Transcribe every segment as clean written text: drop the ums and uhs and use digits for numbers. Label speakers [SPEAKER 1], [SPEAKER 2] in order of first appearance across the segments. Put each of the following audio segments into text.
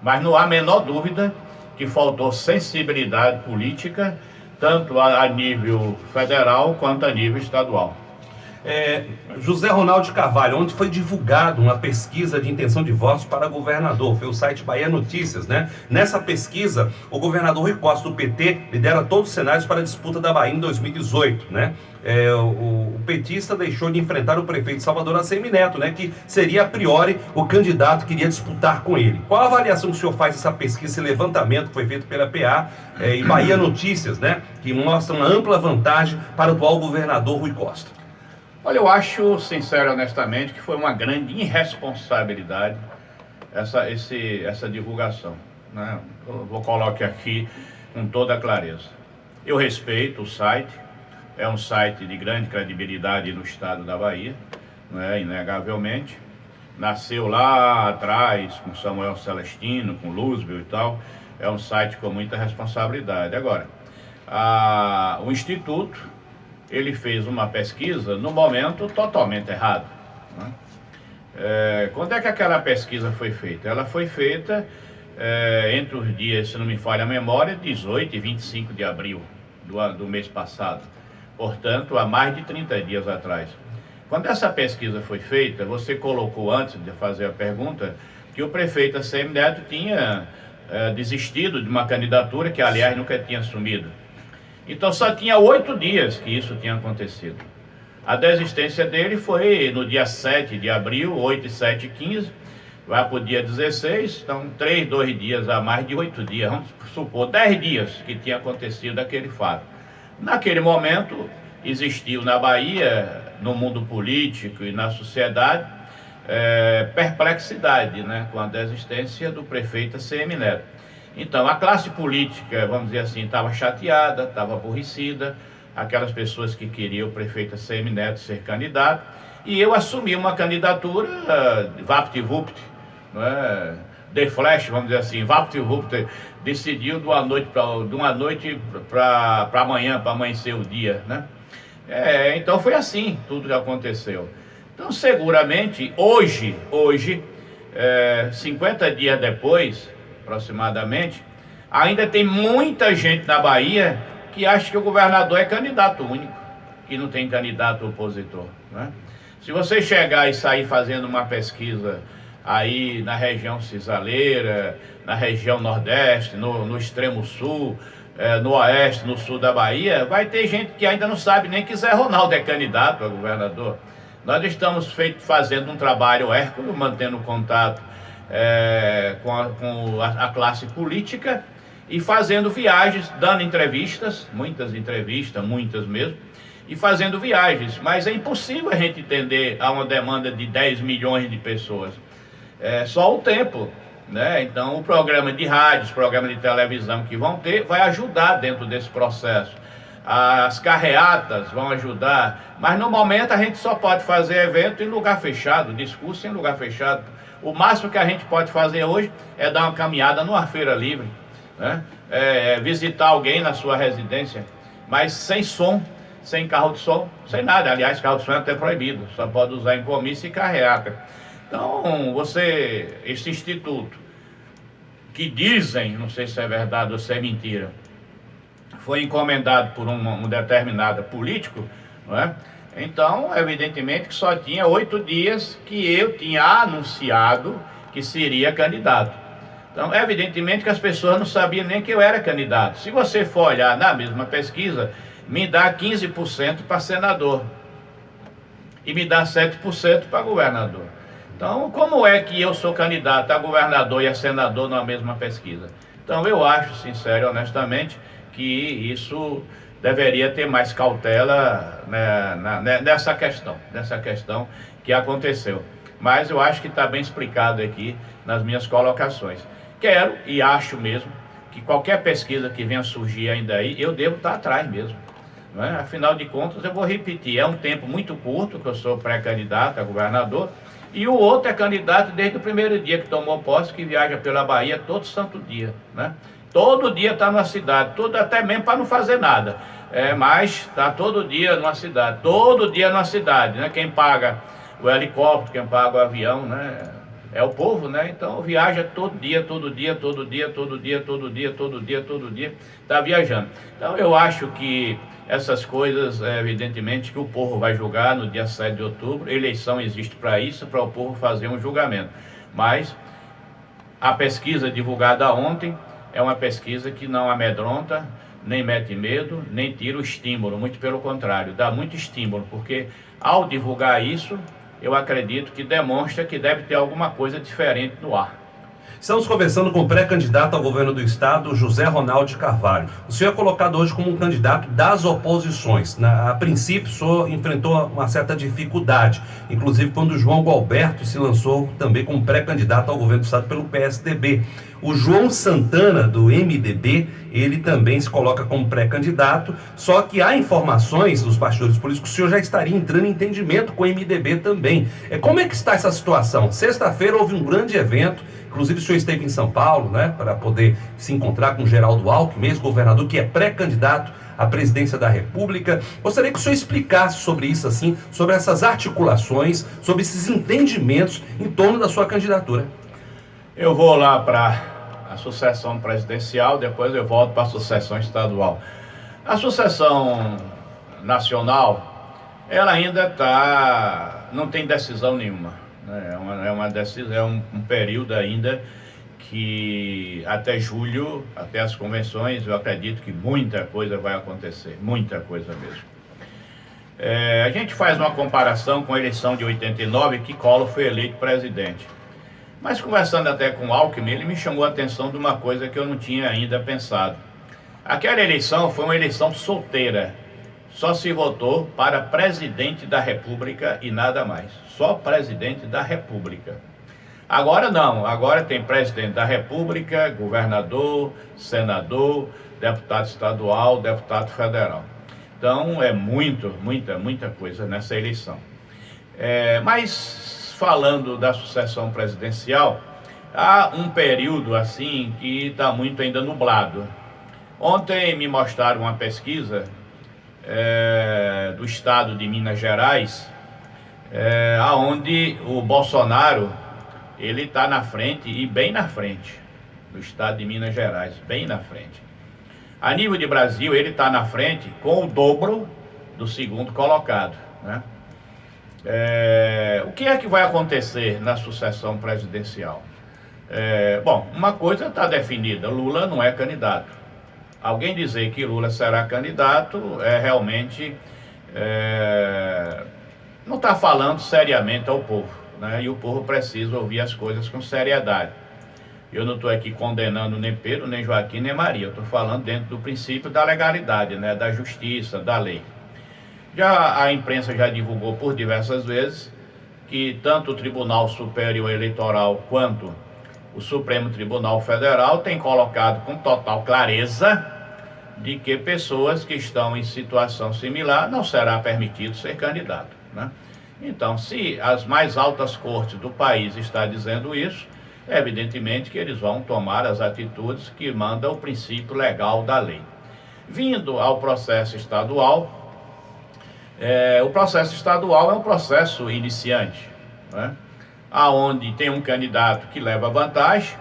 [SPEAKER 1] Mas não há a menor dúvida que faltou sensibilidade política, tanto a nível federal quanto a nível estadual.
[SPEAKER 2] José Ronaldo de Carvalho, onde foi divulgado uma pesquisa de intenção de votos para governador, foi o site Bahia Notícias, né? Nessa pesquisa, o governador Rui Costa, do PT, lidera todos os cenários para a disputa da Bahia em 2018, né? O petista deixou de enfrentar o prefeito de Salvador, Assemineto, né? Que seria a priori o candidato que iria disputar com ele. Qual a avaliação que o senhor faz dessa pesquisa, esse levantamento que foi feito pela PA e Bahia Notícias, né? Que mostra uma ampla vantagem para o atual governador Rui Costa?
[SPEAKER 1] Olha, eu acho, sincero e honestamente, que foi uma grande irresponsabilidade essa divulgação, né? Eu vou colocar aqui com toda a clareza. Eu respeito o site, é um site de grande credibilidade no estado da Bahia, né? Inegavelmente. Nasceu lá atrás com Samuel Celestino, com Luzbel e tal. É um site com muita responsabilidade. Agora, o Instituto, ele fez uma pesquisa no momento totalmente errado, né? Quando é que aquela pesquisa foi feita? Ela foi feita entre os dias, se não me falha a memória, 18 e 25 de abril do mês passado. Portanto, há mais de 30 dias atrás. Quando essa pesquisa foi feita, você colocou antes de fazer a pergunta que o prefeito Assemineto tinha desistido de uma candidatura que, aliás, nunca tinha assumido. Então só tinha 8 dias que isso tinha acontecido. A desistência dele foi no dia 7 de abril, 8 e 7 e 15, vai para o dia 16, então 2 dias a mais de 8 dias, vamos supor 10 dias que tinha acontecido aquele fato. Naquele momento existiu na Bahia, no mundo político e na sociedade, perplexidade, né, com a desistência do prefeito Assemineto. Então, a classe política, vamos dizer assim, estava chateada, estava aborrecida, aquelas pessoas que queriam o prefeito Assemineto ser candidato, e eu assumi uma candidatura vapt-vupt, né? The Flash, vamos dizer assim, vapt-vupt, decidiu de uma noite para amanhã, para amanhecer o dia, né? Então foi assim tudo que aconteceu. Então, seguramente, hoje 50 dias depois, aproximadamente, ainda tem muita gente na Bahia que acha que o governador é candidato único, que não tem candidato opositor, né? Se você chegar e sair fazendo uma pesquisa aí na região cisaleira, na região nordeste, no extremo sul, no oeste, no sul da Bahia, vai ter gente que ainda não sabe nem que Zé Ronaldo é candidato a governador. Nós estamos fazendo um trabalho hércules, mantendo contato com a classe política e fazendo viagens, dando entrevistas, muitas mesmo, e fazendo viagens, mas é impossível a gente entender a uma demanda de 10 milhões de pessoas. Só o tempo, né? Então o programa de rádio, os programas de televisão que vão ter, vai ajudar dentro desse processo. As carreatas vão ajudar, mas no momento a gente só pode fazer evento em lugar fechado, discurso em lugar fechado. O máximo que a gente pode fazer hoje é dar uma caminhada numa feira livre, né? Visitar alguém na sua residência, mas sem som, sem carro de som, sem nada. Aliás, carro de som é até proibido, só pode usar em comício e carreata. Então, esse instituto, que dizem, não sei se é verdade ou se é mentira, foi encomendado por um determinado político, não é? Então, evidentemente que só tinha 8 dias que eu tinha anunciado que seria candidato. Então, evidentemente que as pessoas não sabiam nem que eu era candidato. Se você for olhar na mesma pesquisa, me dá 15% para senador e me dá 7% para governador. Então, como é que eu sou candidato a governador e a senador na mesma pesquisa? Então, eu acho, sincero e honestamente, que isso deveria ter mais cautela, né, nessa questão que aconteceu. Mas eu acho que está bem explicado aqui nas minhas colocações. Quero e acho mesmo que qualquer pesquisa que venha surgir ainda aí, eu devo estar atrás mesmo, não é? Afinal de contas, eu vou repetir, é um tempo muito curto que eu sou pré-candidato a governador, e o outro é candidato desde o primeiro dia que tomou posse, que viaja pela Bahia todo santo dia, né? Todo dia está na cidade, até mesmo para não fazer nada, mas está todo dia numa cidade, né? Quem paga o helicóptero, quem paga o avião, né? é o povo, né? Então viaja todo dia, todo dia, todo dia, todo dia, todo dia, todo dia, todo dia, está viajando. Então eu acho que essas coisas, evidentemente, que o povo vai julgar no dia 7 de outubro. Eleição existe para isso, para o povo fazer um julgamento. Mas a pesquisa divulgada ontem é uma pesquisa que não amedronta, nem mete medo, nem tira o estímulo, muito pelo contrário, dá muito estímulo, porque ao divulgar isso, eu acredito que demonstra que deve ter alguma coisa diferente no ar.
[SPEAKER 2] Estamos conversando com o pré-candidato ao governo do estado, José Ronaldo de Carvalho. O senhor é colocado hoje como um candidato das oposições. A princípio, o senhor enfrentou uma certa dificuldade, inclusive quando o João Gualberto se lançou também como pré-candidato ao governo do estado pelo PSDB. O João Santana, do MDB, ele também se coloca como pré-candidato, só que há informações dos bastidores políticos que o senhor já estaria entrando em entendimento com o MDB também. Como é que está essa situação? Sexta-feira houve um grande evento, inclusive o senhor esteve em São Paulo, né, para poder se encontrar com o Geraldo Alckmin, ex-governador, que é pré-candidato à presidência da República. Gostaria que o senhor explicasse sobre isso, assim, sobre essas articulações, sobre esses entendimentos em torno da sua candidatura.
[SPEAKER 1] Eu vou lá para a sucessão presidencial, depois eu volto para a sucessão estadual. A sucessão nacional, ela ainda não tem decisão nenhuma, né? É uma decisão, é um período ainda que até julho, até as convenções, eu acredito que muita coisa vai acontecer, muita coisa mesmo. A gente faz uma comparação com a eleição de 89, que Collor foi eleito presidente. Mas conversando até com o Alckmin, ele me chamou a atenção de uma coisa que eu não tinha ainda pensado. Aquela eleição foi uma eleição solteira. Só se votou para presidente da República e nada mais. Só presidente da República. Agora não, agora tem presidente da República, governador, senador, deputado estadual, deputado federal. Então é muita coisa nessa eleição. Mas falando da sucessão presidencial, há um período assim que está muito ainda nublado. Ontem me mostraram uma pesquisa do estado de Minas Gerais, aonde o Bolsonaro ele está na frente, e bem na frente, do estado de Minas Gerais, bem na frente. A nível de Brasil, ele está na frente com o dobro do segundo colocado, né? O que é que vai acontecer na sucessão presidencial? Bom, uma coisa está definida: Lula não é candidato. Alguém dizer que Lula será candidato realmente não está falando seriamente ao povo, né? E o povo precisa ouvir as coisas com seriedade. Eu não estou aqui condenando nem Pedro, nem Joaquim, nem Maria. Eu estou falando dentro do princípio da legalidade, né? Da justiça, da lei. A imprensa já divulgou por diversas vezes que tanto o Tribunal Superior Eleitoral quanto o Supremo Tribunal Federal têm colocado com total clareza de que pessoas que estão em situação similar não será permitido ser candidato, né? Então, se as mais altas cortes do país estão dizendo isso, evidentemente que eles vão tomar as atitudes que manda o princípio legal da lei. Vindo ao processo estadual, o processo estadual é um processo iniciante, né? Onde tem um candidato que leva vantagem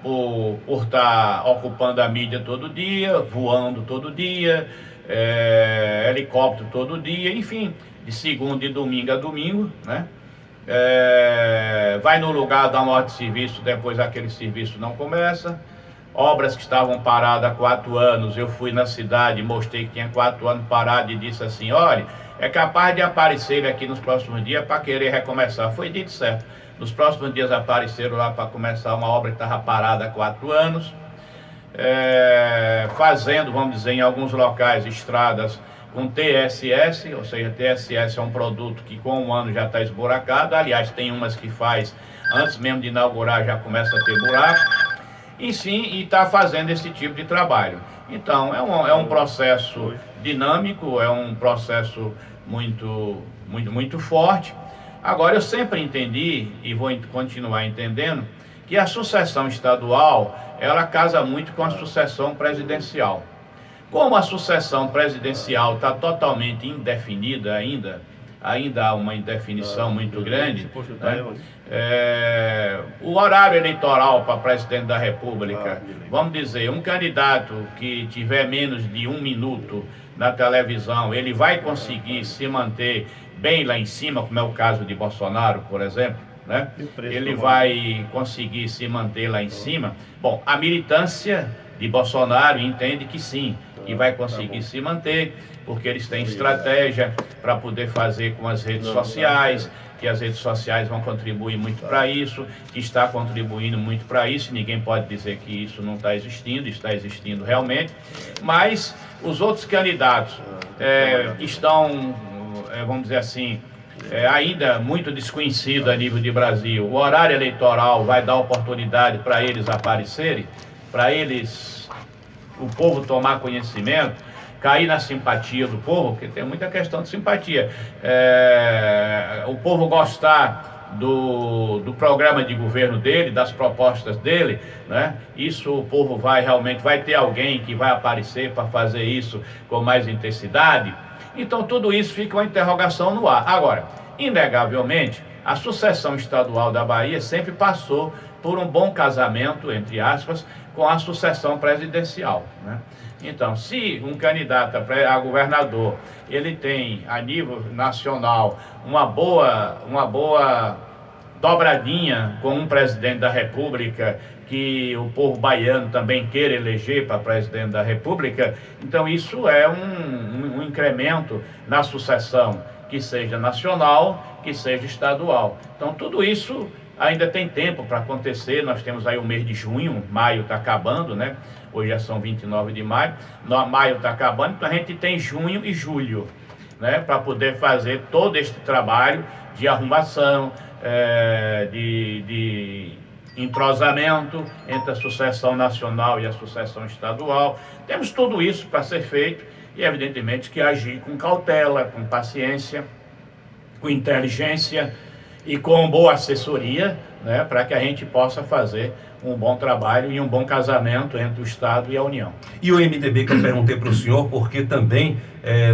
[SPEAKER 1] por estar ocupando a mídia todo dia, voando todo dia, helicóptero todo dia, enfim, de segunda e domingo a domingo, né? Vai no lugar, dá uma ordem de serviço, depois aquele serviço não começa. Obras que estavam paradas há 4 anos, eu fui na cidade, mostrei que tinha 4 anos parado e disse assim: olha, é capaz de aparecer aqui nos próximos dias para querer recomeçar. Foi dito certo. Nos próximos dias apareceram lá para começar uma obra que estava parada há 4 anos. Fazendo, vamos dizer, em alguns locais, estradas com TSS, ou seja, TSS é um produto que com 1 ano já está esburacado. Aliás, tem umas que faz, antes mesmo de inaugurar, já começa a ter buraco. E sim, e está fazendo esse tipo de trabalho. Então, é um processo dinâmico, é um processo muito forte. Agora, eu sempre entendi, e vou continuar entendendo, que a sucessão estadual, ela casa muito com a sucessão presidencial. Como a sucessão presidencial está totalmente indefinida ainda há uma indefinição muito grande, né? O horário eleitoral para presidente da República, vamos dizer, um candidato que tiver menos de 1 minuto na televisão, ele vai conseguir se manter bem lá em cima, como é o caso de Bolsonaro, por exemplo, né? Ele vai conseguir se manter lá em cima. Bom, a militância de Bolsonaro entende que sim, que vai conseguir se manter, porque eles têm estratégia para poder fazer com as redes sociais, que as redes sociais vão contribuir muito para isso, que está contribuindo muito para isso, ninguém pode dizer que isso não está existindo realmente, mas os outros candidatos que estão, vamos dizer assim, ainda muito desconhecido a nível de Brasil, o horário eleitoral vai dar oportunidade para eles aparecerem, para eles, o povo tomar conhecimento, cair na simpatia do povo, porque tem muita questão de simpatia, o povo gostar do programa de governo dele, das propostas dele, né? Isso o povo realmente vai ter alguém que vai aparecer para fazer isso com mais intensidade. Então tudo isso fica uma interrogação no ar. Agora, inegavelmente, a sucessão estadual da Bahia sempre passou por um bom casamento, entre aspas, com a sucessão presidencial, né? Então, se um candidato a governador, ele tem a nível nacional uma boa dobradinha com um presidente da República, que o povo baiano também queira eleger para presidente da República, então isso é um incremento na sucessão, que seja nacional, que seja estadual. Então tudo isso ainda tem tempo para acontecer. Nós temos aí o mês de junho, maio está acabando, né? Hoje já são 29 de maio, maio está acabando, então a gente tem junho e julho, né? Para poder fazer todo este trabalho de arrumação, de entrosamento entre a sucessão nacional e a sucessão estadual. Temos tudo isso para ser feito e, evidentemente, que agir com cautela, com paciência, com inteligência e com boa assessoria, né, para que a gente possa fazer um bom trabalho e um bom casamento entre o Estado e a União.
[SPEAKER 2] E o MDB, que eu perguntei para o senhor, porque também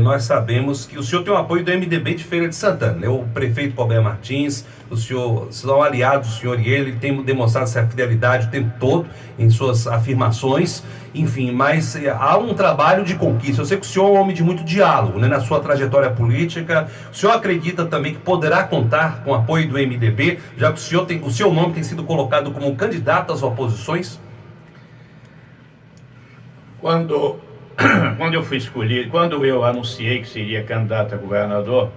[SPEAKER 2] nós sabemos que o senhor tem o apoio do MDB de Feira de Santana, né? O prefeito Colbert Martins, o senhor, são aliados, o senhor e ele tem demonstrado essa fidelidade o tempo todo em suas afirmações, enfim, mas há um trabalho de conquista. Eu sei que o senhor é um homem de muito diálogo, né, na sua trajetória política. O senhor acredita também que poderá contar com o apoio do MDB, já que o seu nome tem sido colocado como candidato às oposições?
[SPEAKER 1] Quando eu fui escolhido, quando eu anunciei que seria candidato a governador,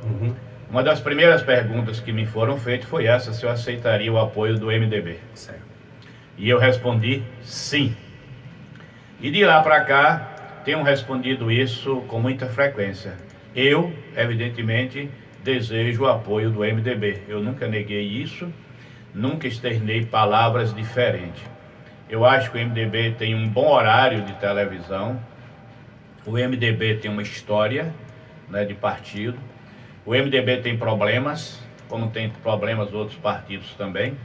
[SPEAKER 1] uma das primeiras perguntas que me foram feitas foi essa: se eu aceitaria o apoio do MDB.
[SPEAKER 2] Certo.
[SPEAKER 1] E eu respondi sim. E de lá para cá, tenho respondido isso com muita frequência. Eu, evidentemente, desejo o apoio do MDB. Eu nunca neguei isso, nunca externei palavras diferentes. Eu acho que o MDB tem um bom horário de televisão. O MDB tem uma história, né, de partido. O MDB tem problemas, como tem problemas outros partidos também.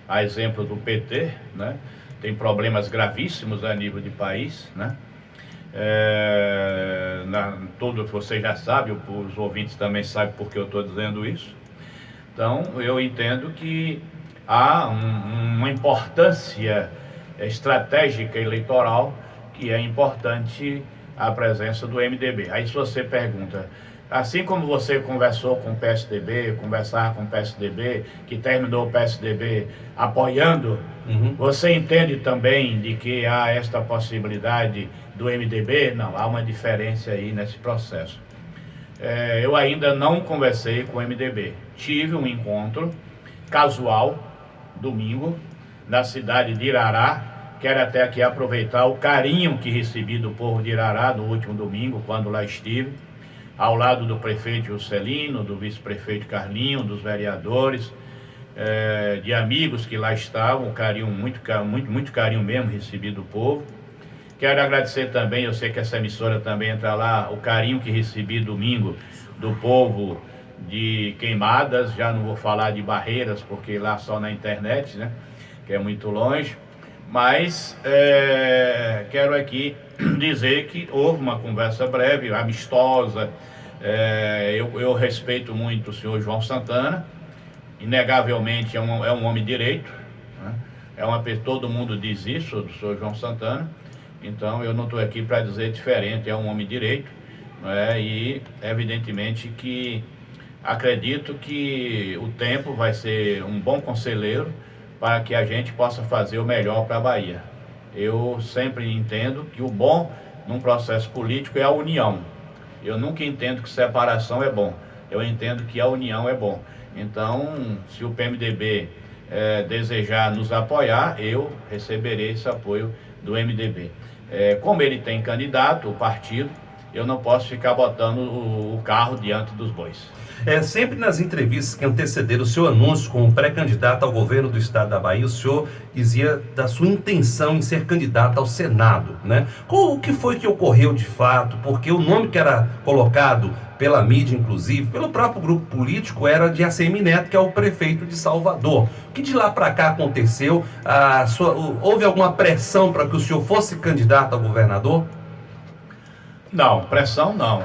[SPEAKER 1] A exemplo do PT, né? Tem problemas gravíssimos a nível de país, né? Tudo você já sabe, os ouvintes também sabem porque eu estou dizendo isso. Então, eu entendo que há uma importância estratégica eleitoral que é importante a presença do MDB. Aí se você pergunta, assim como você conversou com o PSDB, conversar com o PSDB, que terminou o PSDB apoiando, você entende também de que há esta possibilidade do MDB? Não, há uma diferença aí nesse processo. Eu ainda não conversei com o MDB. Tive um encontro casual, domingo, na cidade de Irará. Quero até aqui aproveitar o carinho que recebi do povo de Irará no último domingo, quando lá estive, ao lado do prefeito Juscelino, do vice-prefeito Carlinho, dos vereadores, de amigos que lá estavam, carinho, muito carinho mesmo recebi do povo. Quero agradecer também, eu sei que essa emissora também entra lá, o carinho que recebi domingo do povo de Queimadas. Já não vou falar de Barreiras, porque lá só na internet, né, que é muito longe. Mas quero aqui dizer que houve uma conversa breve, amistosa. Eu respeito muito o senhor João Santana, inegavelmente é um homem de direito, né? Todo mundo diz isso do senhor João Santana, então eu não estou aqui para dizer diferente, é um homem de direito, né? E evidentemente que acredito que o tempo vai ser um bom conselheiro para que a gente possa fazer o melhor para a Bahia. Eu sempre entendo que o bom num processo político é a união. Eu nunca entendo que separação é bom. Eu entendo que a união é bom. Então, se o PMDB desejar nos apoiar, eu receberei esse apoio do MDB. Como ele tem candidato, o partido, eu não posso ficar botando o carro diante dos bois.
[SPEAKER 2] Sempre nas entrevistas que antecederam o seu anúncio como pré-candidato ao governo do estado da Bahia, o senhor dizia da sua intenção em ser candidato ao Senado, né? O que foi que ocorreu de fato? Porque o nome que era colocado pela mídia, inclusive, pelo próprio grupo político, era de ACM Neto, que é o prefeito de Salvador. O que de lá para cá aconteceu? Houve alguma pressão para que o senhor fosse candidato a governador?
[SPEAKER 1] Não, pressão não.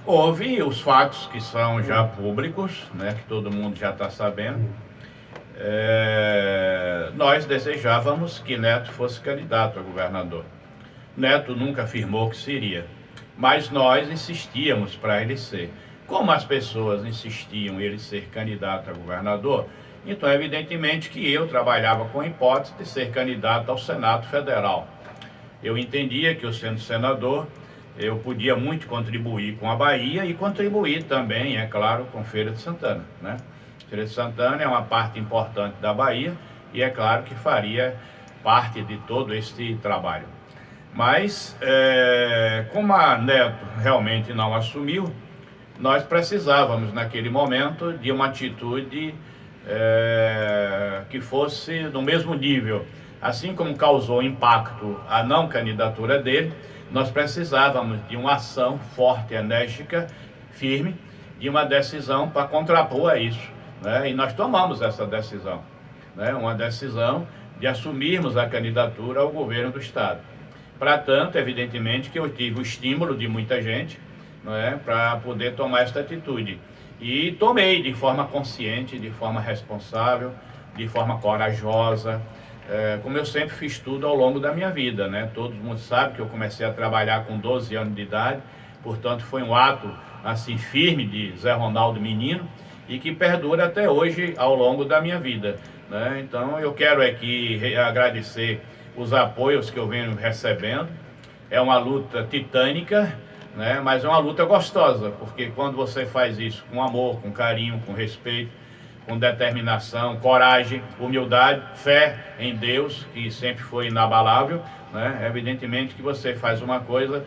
[SPEAKER 1] Houve os fatos que são já públicos, né, que todo mundo já está sabendo. Nós desejávamos que Neto fosse candidato a governador. Neto nunca afirmou que seria, mas nós insistíamos para ele ser. Como as pessoas insistiam em ele ser candidato a governador, então evidentemente que eu trabalhava com a hipótese de ser candidato ao Senado Federal. Eu entendia que eu sendo senador, eu podia muito contribuir com a Bahia e contribuir também, é claro, com Feira de Santana, né? Feira de Santana é uma parte importante da Bahia e é claro que faria parte de todo este trabalho. Mas, como a Neto realmente não assumiu, nós precisávamos, naquele momento, de uma atitude que fosse no mesmo nível. Assim como causou impacto a não candidatura dele, nós precisávamos de uma ação forte, enérgica, firme, de uma decisão para contrapor a isso, né? E nós tomamos essa decisão, né? Uma decisão de assumirmos a candidatura ao governo do Estado. Para tanto, evidentemente, que eu tive o estímulo de muita gente, né, para poder tomar esta atitude. E tomei de forma consciente, de forma responsável, de forma corajosa, como eu sempre fiz tudo ao longo da minha vida, né? Todo mundo sabe que eu comecei a trabalhar com 12 anos de idade, portanto foi um ato assim firme de Zé Ronaldo menino e que perdura até hoje ao longo da minha vida, né? Então eu quero aqui agradecer os apoios que eu venho recebendo. É uma luta titânica, né? Mas é uma luta gostosa, porque quando você faz isso com amor, com carinho, com respeito, com determinação, coragem, humildade, fé em Deus, que sempre foi inabalável, né? Evidentemente que você faz uma coisa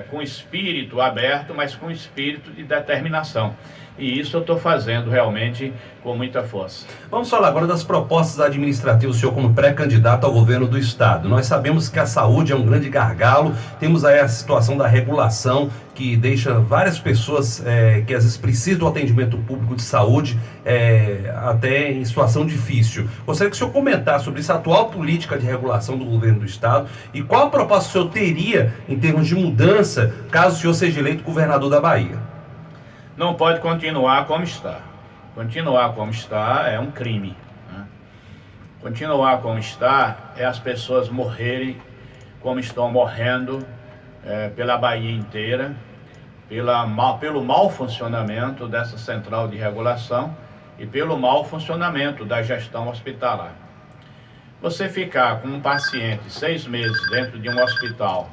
[SPEAKER 1] com espírito aberto, mas com espírito de determinação. E isso eu estou fazendo realmente com muita força.
[SPEAKER 2] Vamos falar agora das propostas administrativas, o senhor como pré-candidato ao governo do Estado. Nós sabemos que a saúde é um grande gargalo, temos aí a situação da regulação, que deixa várias pessoas que às vezes precisam do atendimento público de saúde até em situação difícil. Gostaria que o senhor comentasse sobre essa atual política de regulação do governo do Estado e qual a proposta o senhor teria em termos de mudança caso o senhor seja eleito governador da Bahia.
[SPEAKER 1] Não pode continuar como está. Continuar como está é um crime, né? Continuar como está é as pessoas morrerem como estão morrendo pela Bahia inteira, pelo mau funcionamento dessa central de regulação e pelo mau funcionamento da gestão hospitalar. Você ficar com um paciente 6 meses dentro de um hospital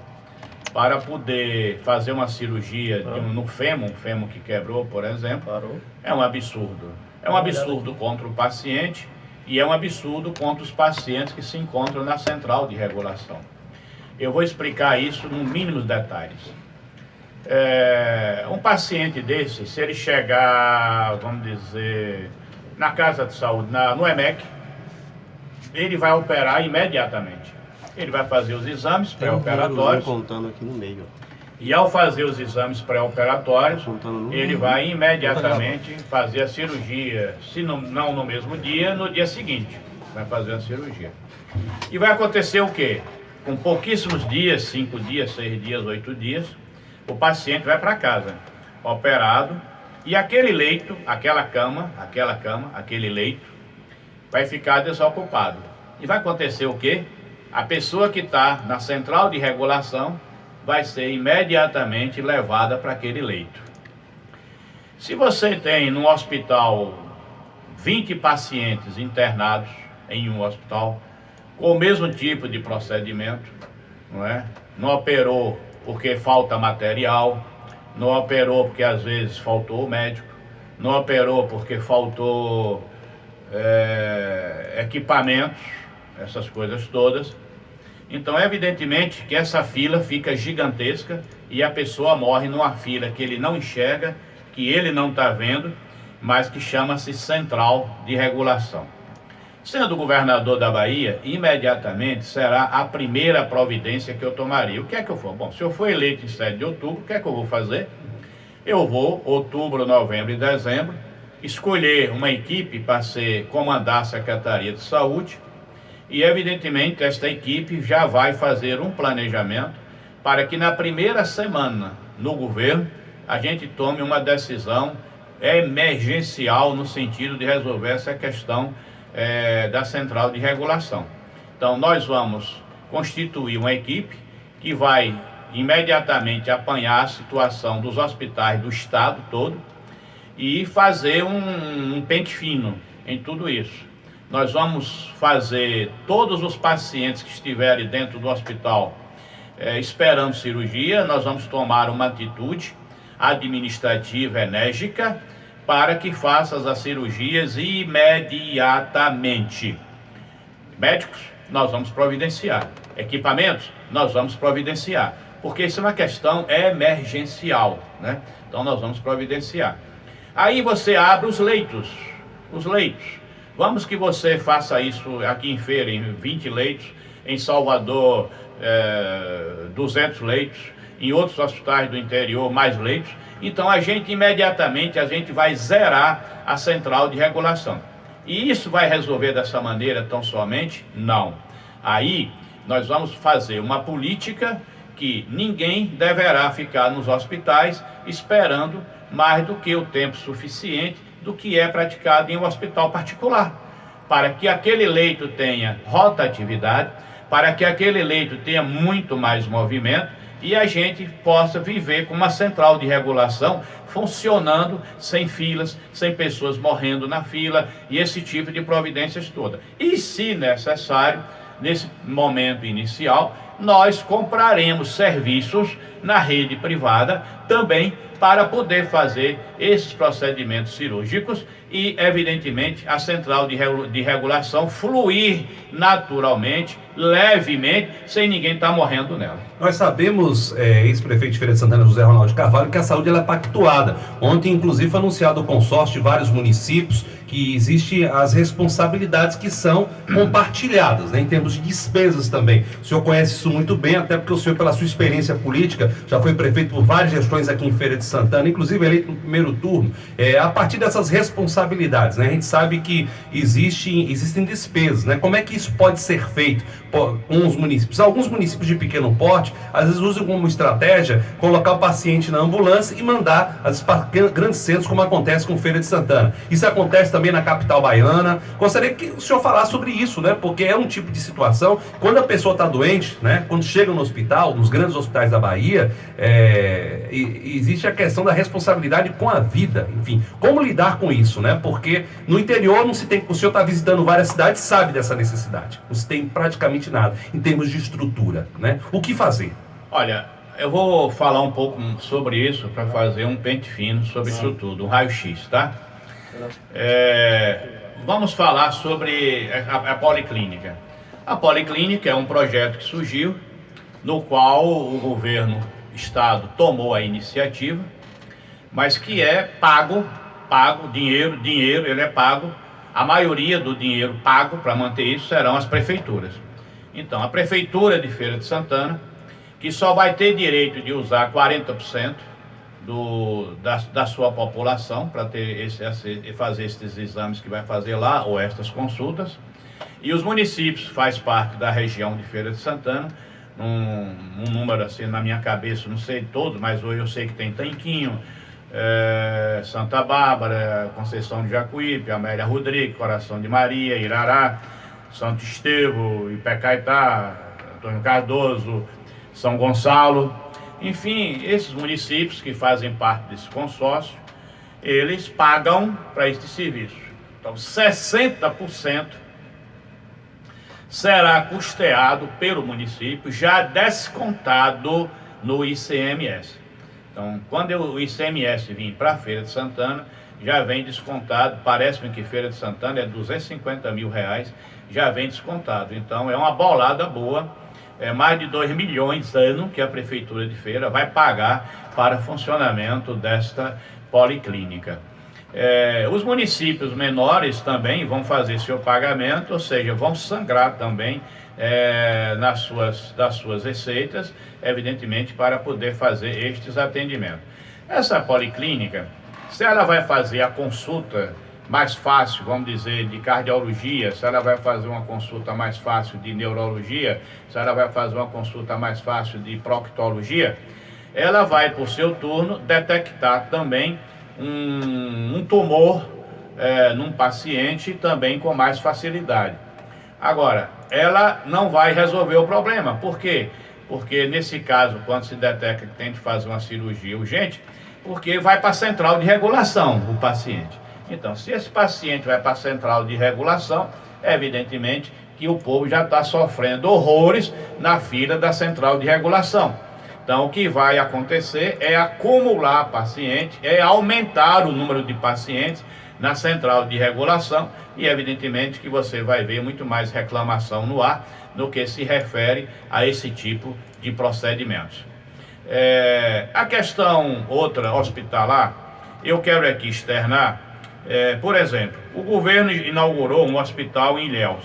[SPEAKER 1] para poder fazer uma cirurgia no fêmur, um fêmur que quebrou, por exemplo, é um absurdo. É um absurdo contra o paciente e é um absurdo contra os pacientes que se encontram na central de regulação. Eu vou explicar isso no mínimos detalhes. Um paciente desse, se ele chegar, vamos dizer, na casa de saúde, no EMEC, ele vai operar imediatamente. Ele vai fazer os exames pré-operatórios.
[SPEAKER 3] Contando aqui no meio.
[SPEAKER 1] E ao fazer os exames pré-operatórios, ele vai imediatamente fazer a cirurgia, se não no mesmo dia, no dia seguinte, vai fazer a cirurgia. E vai acontecer o quê? Com pouquíssimos dias, 5 dias, 6 dias, 8 dias, o paciente vai para casa, operado, E aquele leito, aquela cama, aquele leito, vai ficar desocupado. E vai acontecer o quê? A pessoa que está na central de regulação vai ser imediatamente levada para aquele leito. Se você tem no hospital 20 pacientes internados em um hospital, com o mesmo tipo de procedimento, não é? Não operou porque falta material, não operou porque às vezes faltou o médico, não operou porque faltou equipamentos, essas coisas todas. Então, evidentemente que essa fila fica gigantesca e a pessoa morre numa fila que ele não enxerga, que ele não está vendo, mas que chama-se Central de Regulação. Sendo governador da Bahia, imediatamente será a primeira providência que eu tomaria. O que é que eu for? Bom, se eu for eleito em 7 de outubro, o que é que eu vou fazer? Eu vou, outubro, novembro e dezembro, escolher uma equipe para comandar a Secretaria de Saúde, e evidentemente esta equipe já vai fazer um planejamento para que na primeira semana no governo a gente tome uma decisão emergencial no sentido de resolver essa questão da central de regulação. Então nós vamos constituir uma equipe que vai imediatamente apanhar a situação dos hospitais do estado todo e fazer um pente fino em tudo isso. Nós vamos fazer todos os pacientes que estiverem dentro do hospital esperando cirurgia, nós vamos tomar uma atitude administrativa enérgica para que façam as cirurgias imediatamente. Médicos, nós vamos providenciar. Equipamentos, nós vamos providenciar. Porque isso é uma questão emergencial, né? Então nós vamos providenciar. Aí você abre os leitos. Vamos que você faça isso aqui em Feira, em 20 leitos, em Salvador, 200 leitos, em outros hospitais do interior, mais leitos. Então a gente imediatamente vai zerar a central de regulação. E isso vai resolver dessa maneira tão somente? Não. Aí nós vamos fazer uma política que ninguém deverá ficar nos hospitais esperando mais do que o tempo suficiente do que é praticado em um hospital particular, para que aquele leito tenha rotatividade, para que aquele leito tenha muito mais movimento e a gente possa viver com uma central de regulação funcionando sem filas, sem pessoas morrendo na fila e esse tipo de providências todas. E se necessário, nesse momento inicial, nós compraremos serviços na rede privada também para poder fazer esses procedimentos cirúrgicos e, evidentemente, a central de regulação fluir naturalmente, levemente, sem ninguém estar morrendo nela.
[SPEAKER 2] Nós sabemos, ex-prefeito de Feira de Santana, José Ronaldo de Carvalho, que a saúde ela é pactuada. Ontem, inclusive, foi anunciado o consórcio de vários municípios que existem as responsabilidades que são compartilhadas, né, em termos de despesas também. O senhor conhece isso muito bem, até porque o senhor, pela sua experiência política, já foi prefeito por várias gestões aqui em Feira de Santana, inclusive eleito no primeiro turno. A partir dessas responsabilidades, né, a gente sabe que existem despesas, né? Como é que isso pode ser feito com os municípios? Alguns municípios de pequeno porte, às vezes usam como estratégia colocar o paciente na ambulância e mandar para grandes centros, como acontece com Feira de Santana. Isso acontece também na capital baiana. Gostaria que o senhor falasse sobre isso, né? Porque é um tipo de situação, quando a pessoa está doente, né? Quando chega no hospital, nos grandes hospitais da Bahia, existe a questão da responsabilidade com a vida, enfim, como lidar com isso, né? Porque no interior não se tem, o senhor está visitando várias cidades, sabe dessa necessidade, não se tem praticamente nada em termos de estrutura, né? O que fazer?
[SPEAKER 1] Olha, eu vou falar um pouco sobre isso para fazer um pente fino sobre isso tudo, um raio-x, tá? Vamos falar sobre a Policlínica. A Policlínica é um projeto que surgiu, no qual o governo, Estado, tomou a iniciativa, mas que é pago, dinheiro, ele é pago. A maioria do dinheiro pago para manter isso serão as prefeituras. Então, a Prefeitura de Feira de Santana, que só vai ter direito de usar 40% da sua população para fazer esses exames que vai fazer lá, ou estas consultas, e os municípios faz parte da região de Feira de Santana, um número assim na minha cabeça, não sei todos, mas hoje eu sei que tem Tanquinho, Santa Bárbara, Conceição de Jacuípe, Amélia Rodrigues, Coração de Maria, Irará, Santo Estevão, Ipecaetá, Antônio Cardoso, São Gonçalo. Enfim, esses municípios que fazem parte desse consórcio, eles pagam para este serviço. Então, 60% será custeado pelo município, já descontado no ICMS. Então, quando o ICMS vir para a Feira de Santana, já vem descontado. Parece-me que Feira de Santana é R$250 mil, já vem descontado. Então, é uma bolada boa. É mais de 2 milhões ano que a Prefeitura de Feira vai pagar para funcionamento desta policlínica. Os municípios menores também vão fazer seu pagamento, ou seja, vão sangrar também das suas receitas, evidentemente, para poder fazer estes atendimentos. Essa policlínica, se ela vai fazer a consulta mais fácil, vamos dizer, de cardiologia, se ela vai fazer uma consulta mais fácil de neurologia, se ela vai fazer uma consulta mais fácil de proctologia, ela vai, por seu turno, detectar também um tumor num paciente também com mais facilidade. Agora, ela não vai resolver o problema. Por quê? Porque nesse caso, quando se detecta que tem que fazer uma cirurgia urgente, porque vai para a central de regulação o paciente. Então, se esse paciente vai para a central de regulação, evidentemente que o povo já está sofrendo horrores na fila da central de regulação. Então, o que vai acontecer é acumular pacientes, é aumentar o número de pacientes na central de regulação e, evidentemente, que você vai ver muito mais reclamação no ar no que se refere a esse tipo de procedimentos. A questão outra hospitalar, eu quero aqui externar. Por exemplo, o governo inaugurou um hospital em Ilhéus.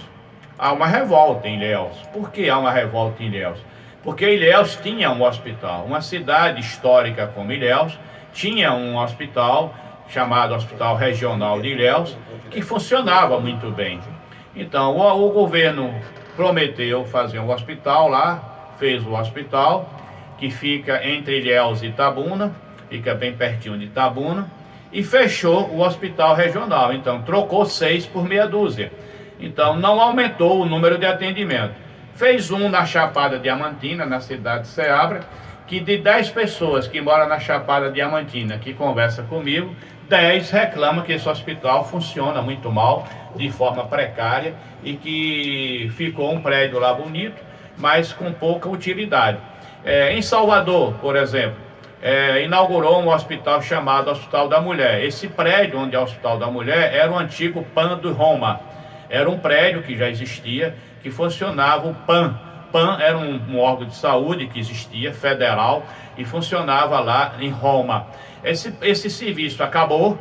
[SPEAKER 1] Há uma revolta em Ilhéus. Por que há uma revolta em Ilhéus? Porque Ilhéus tinha um hospital. Uma cidade histórica como Ilhéus tinha um hospital chamado Hospital Regional de Ilhéus, que funcionava muito bem. Então, o governo prometeu fazer um hospital lá, fez o hospital, que fica entre Ilhéus e Itabuna, fica bem pertinho de Itabuna, e fechou o hospital regional. Então, trocou 6 por meia dúzia. Então, não aumentou o número de atendimento. Fez um na Chapada Diamantina, na cidade de Ceabra, que de 10 pessoas que moram na Chapada Diamantina, que conversa comigo, 10 reclamam que esse hospital funciona muito mal, de forma precária, e que ficou um prédio lá bonito, mas com pouca utilidade. Em Salvador, por exemplo, inaugurou um hospital chamado Hospital da Mulher. Esse prédio, onde é o Hospital da Mulher, era o antigo PAN do Roma. Era um prédio que já existia, que funcionava o PAN. PAN era um órgão de saúde que existia, federal, e funcionava lá em Roma. Esse serviço acabou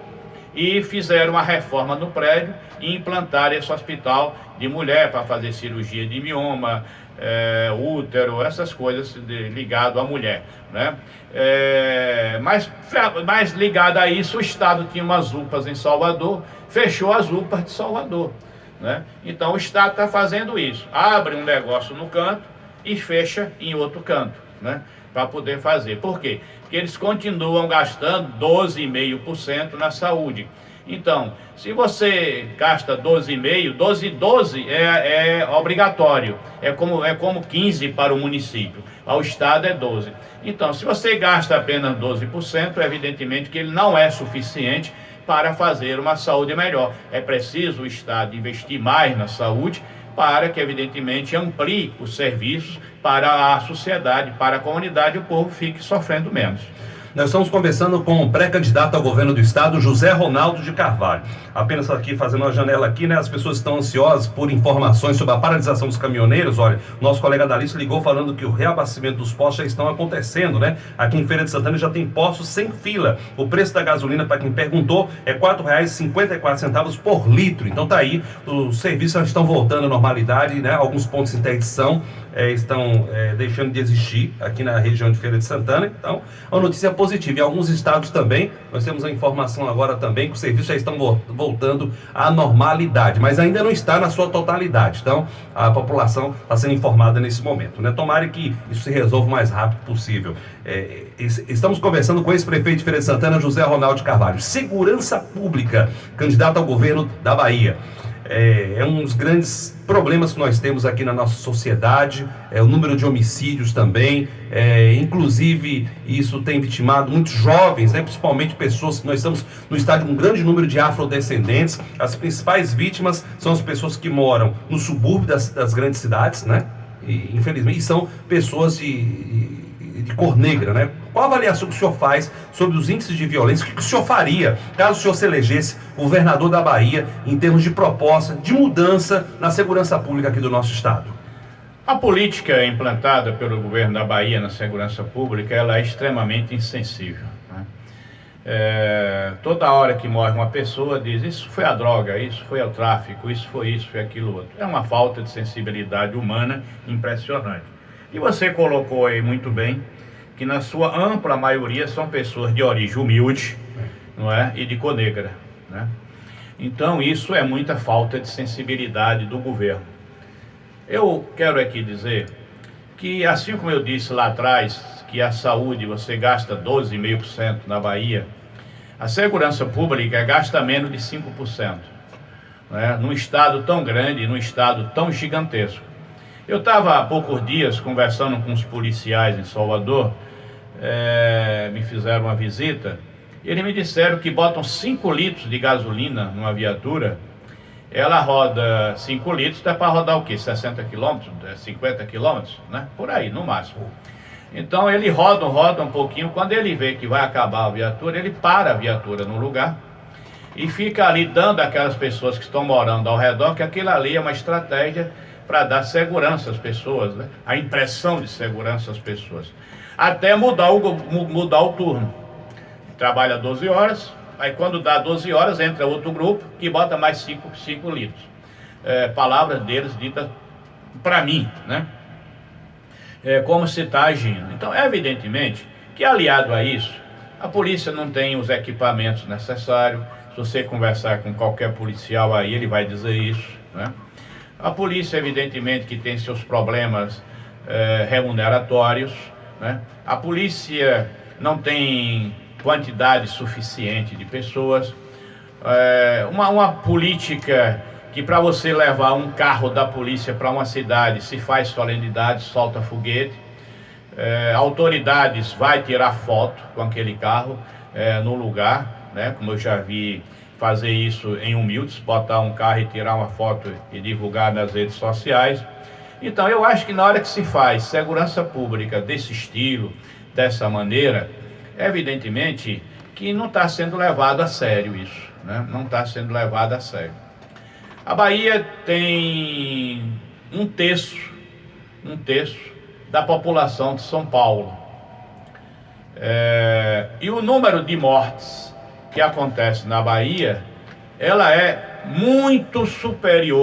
[SPEAKER 1] e fizeram uma reforma no prédio e implantaram esse hospital de mulher para fazer cirurgia de mioma, útero, essas coisas ligado à mulher, né? Mas ligado a isso, o Estado tinha umas UPAs em Salvador, fechou as UPAs de Salvador, né? Então o Estado está fazendo isso, abre um negócio no canto e fecha em outro canto, né? Para poder fazer. Por quê? Porque eles continuam gastando 12,5% na saúde. Então, se você gasta 12,5%, 12 é obrigatório. É como 15 para o município. Ao Estado é 12. Então, se você gasta apenas 12%, evidentemente que ele não é suficiente para fazer uma saúde melhor. É preciso o Estado investir mais na saúde para que, evidentemente, amplie os serviços para a sociedade, para a comunidade, e o povo fique sofrendo menos.
[SPEAKER 2] Nós estamos conversando com o pré-candidato ao governo do estado, José Ronaldo de Carvalho. Apenas aqui, fazendo uma janela aqui, né? As pessoas estão ansiosas por informações sobre a paralisação dos caminhoneiros. Olha, nosso colega Dalício ligou falando que o reabastecimento dos postos já estão acontecendo, né? Aqui em Feira de Santana já tem postos sem fila. O preço da gasolina, para quem perguntou, é R$ 4,54 por litro. Então tá aí, os serviços já estão voltando à normalidade, né? Alguns pontos de interdição estão deixando de existir aqui na região de Feira de Santana. Então, a notícia positiva positivo. Em alguns estados também, nós temos a informação agora também que os serviços já estão voltando à normalidade, mas ainda não está na sua totalidade. Então, a população está sendo informada nesse momento, né? Tomara que isso se resolva o mais rápido possível. Estamos conversando com o ex-prefeito de Feira de Santana, José Ronaldo de Carvalho. Segurança pública, candidato ao governo da Bahia. É um dos grandes problemas que nós temos aqui na nossa sociedade, o número de homicídios também, inclusive isso tem vitimado muitos jovens, né, principalmente pessoas, nós estamos no estado de um grande número de afrodescendentes. As principais vítimas são as pessoas que moram no subúrbio das grandes cidades, né, e infelizmente são pessoas de cor negra, né? Qual a avaliação que o senhor faz sobre os índices de violência? O que o senhor faria caso o senhor se elegesse governador da Bahia em termos de proposta, de mudança na segurança pública aqui do nosso estado?
[SPEAKER 1] A política implantada pelo governo da Bahia na segurança pública, ela é extremamente insensível, né? Toda hora que morre uma pessoa diz, isso foi a droga, isso foi o tráfico, isso foi aquilo outro. É uma falta de sensibilidade humana impressionante. E você colocou aí muito bem que na sua ampla maioria são pessoas de origem humilde, não é? E de cor negra, né? Então isso é muita falta de sensibilidade do governo. Eu quero aqui dizer que, assim como eu disse lá atrás, que a saúde você gasta 12,5% na Bahia, a segurança pública gasta menos de 5%, né? Num estado tão grande, num estado tão gigantesco. Eu estava há poucos dias conversando com os policiais em Salvador, me fizeram uma visita, e eles me disseram que botam 5 litros de gasolina numa viatura, ela roda 5 litros, dá para rodar o quê? 60 quilômetros, 50 quilômetros, né? Por aí, no máximo. Então ele roda um pouquinho, quando ele vê que vai acabar a viatura, ele para a viatura no lugar e fica ali dando àquelas pessoas que estão morando ao redor que aquilo ali é uma estratégia para dar segurança às pessoas, né? A impressão de segurança às pessoas, até mudar o turno. Trabalha 12 horas, aí quando dá 12 horas entra outro grupo que bota mais 5 litros. Palavras deles ditas para mim, né? Como se está agindo. Então, evidentemente que, aliado a isso, a polícia não tem os equipamentos necessários. Se você conversar com qualquer policial aí, ele vai dizer isso, né? A polícia, evidentemente, que tem seus problemas remuneratórios, né? A polícia não tem quantidade suficiente de pessoas. Uma política que, para você levar um carro da polícia para uma cidade, se faz solenidade, solta foguete. Autoridades vai tirar foto com aquele carro no lugar, né? Como eu já vi fazer isso em humildes, botar um carro e tirar uma foto e divulgar nas redes sociais. Então eu acho que na hora que se faz segurança pública desse estilo, dessa maneira, evidentemente que não está sendo levado a sério isso, né? Não está sendo levado a sério. A Bahia tem um terço da população de São Paulo. E o número de mortes que acontece na Bahia, ela é muito superior